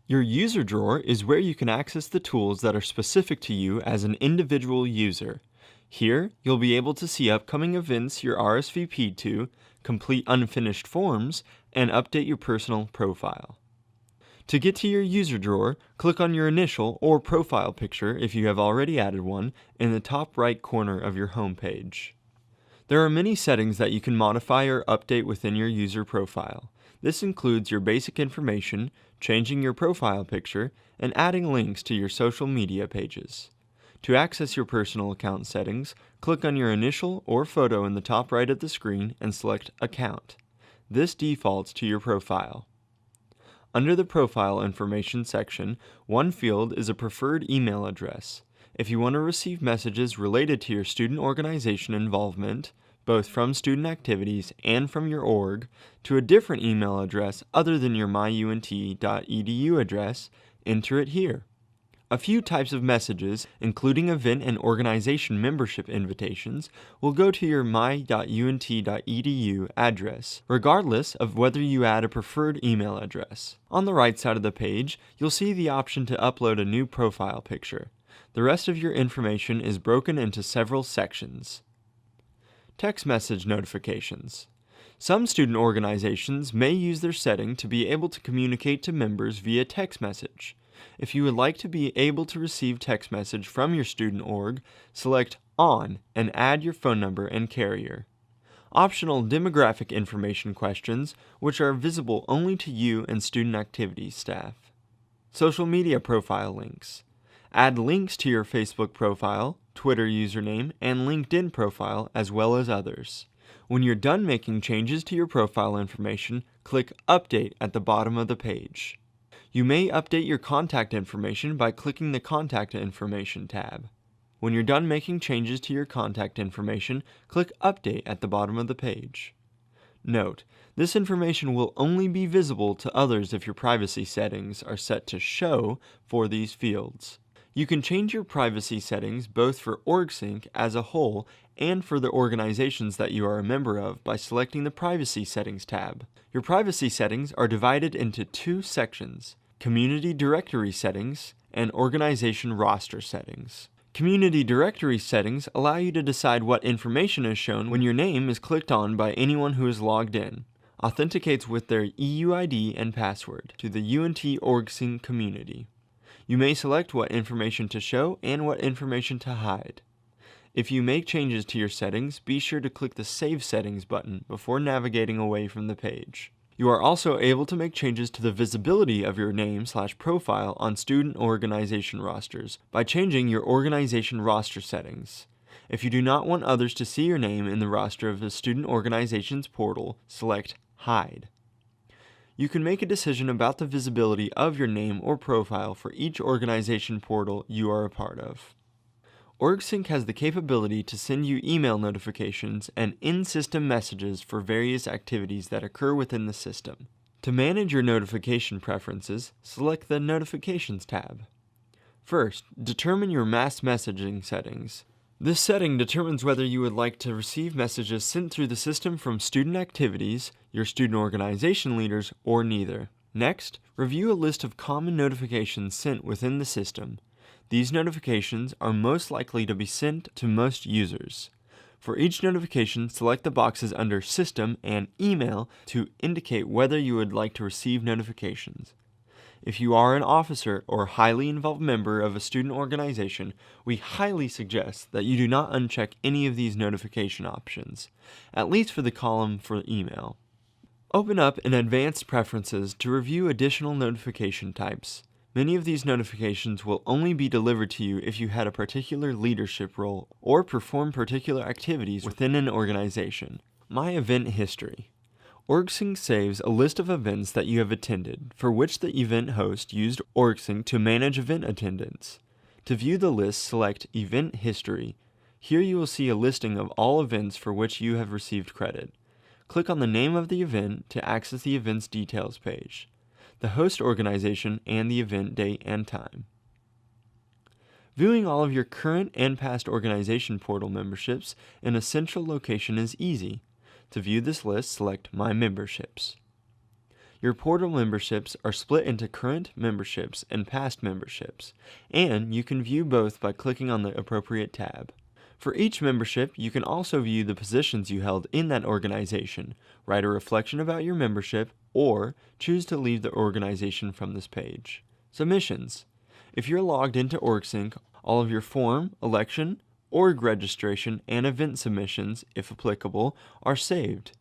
Your user drawer is where you can access the tools that are specific to you as an individual user. Here, you'll be able to see upcoming events you're RSVP'd to, complete unfinished forms, and update your personal profile. To get to your user drawer, click on your initial or profile picture if you have already added one in the top right corner of your home page. There are many settings that you can modify or update within your user profile. This includes your basic information, changing your profile picture, and adding links to your social media pages. To access your personal account settings, click on your initial or photo in the top right of the screen and select Account. This defaults to your profile. Under the Profile Information section, one field is a preferred email address. If you want to receive messages related to your student organization involvement, both from student activities and from your org, to a different email address other than your myunt.edu address, enter it here. A few types of messages, including event and organization membership invitations, will go to your my.unt.edu address, regardless of whether you add a preferred email address. On the right side of the page, you'll see the option to upload a new profile picture. The rest of your information is broken into several sections. Text message notifications. Some student organizations may use their setting to be able to communicate to members via text message. If you would like to be able to receive text message from your student org, select On and add your phone number and carrier. Optional demographic information questions, which are visible only to you and student activities staff. Social media profile links. Add links to your Facebook profile, Twitter username, and LinkedIn profile, as well as others. When you're done making changes to your profile information, click Update at the bottom of the page. You may update your contact information by clicking the Contact Information tab. When you're done making changes to your contact information, click Update at the bottom of the page. Note, this information will only be visible to others if your privacy settings are set to Show for these fields. You can change your privacy settings both for OrgSync as a whole and for the organizations that you are a member of by selecting the Privacy Settings tab. Your privacy settings are divided into two sections: Community Directory Settings and Organization Roster Settings. Community Directory Settings allow you to decide what information is shown when your name is clicked on by anyone who is logged in, authenticates with their EUID and password to the UNT OrgSync community. You may select what information to show and what information to hide. If you make changes to your settings, be sure to click the Save Settings button before navigating away from the page. You are also able to make changes to the visibility of your name/profile on student organization rosters by changing your organization roster settings. If you do not want others to see your name in the roster of the student organization's portal, select Hide. You can make a decision about the visibility of your name or profile for each organization portal you are a part of. OrgSync has the capability to send you email notifications and in-system messages for various activities that occur within the system. To manage your notification preferences, select the Notifications tab. First, determine your mass messaging settings. This setting determines whether you would like to receive messages sent through the system from student activities, your student organization leaders, or neither. Next, review a list of common notifications sent within the system. These notifications are most likely to be sent to most users. For each notification, select the boxes under System and Email to indicate whether you would like to receive notifications. If you are an officer or highly involved member of a student organization, we highly suggest that you do not uncheck any of these notification options, at least for the column for email. Open up in Advanced Preferences to review additional notification types. Many of these notifications will only be delivered to you if you had a particular leadership role or perform particular activities within an organization. My Event History. OrgSync saves a list of events that you have attended, for which the event host used OrgSync to manage event attendance. To view the list, select Event History. Here you will see a listing of all events for which you have received credit. Click on the name of the event to access the event's details page, the host organization, and the event date and time. Viewing all of your current and past organization portal memberships in a central location is easy. To view this list, select My Memberships. Your portal memberships are split into current memberships and past memberships, and you can view both by clicking on the appropriate tab. For each membership, you can also view the positions you held in that organization, write a reflection about your membership, or choose to leave the organization from this page. Submissions. If you're logged into OrgSync, all of your form, election, org registration, and event submissions, if applicable, are saved.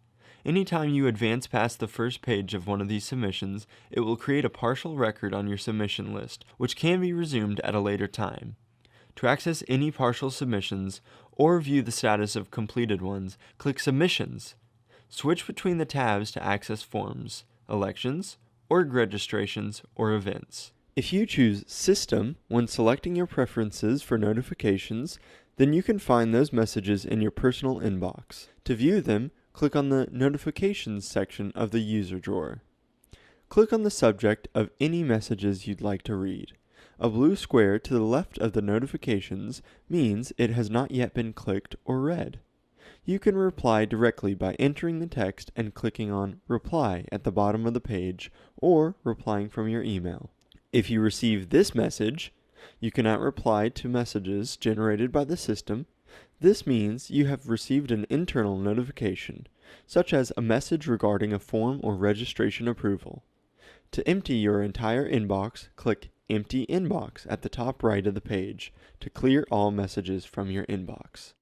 Anytime you advance past the first page of one of these submissions, it will create a partial record on your submission list, which can be resumed at a later time. To access any partial submissions or view the status of completed ones, click Submissions. Switch between the tabs to access forms, elections, org registrations, or events. If you choose System when selecting your preferences for notifications, then you can find those messages in your personal inbox. To view them, click on the Notifications section of the User drawer. Click on the subject of any messages you'd like to read. A blue square to the left of the notifications means it has not yet been clicked or read. You can reply directly by entering the text and clicking on Reply at the bottom of the page, or replying from your email. If you receive this message, you cannot reply to messages generated by the system. This means you have received an internal notification, such as a message regarding a form or registration approval. To empty your entire inbox, click Empty Inbox at the top right of the page to clear all messages from your inbox.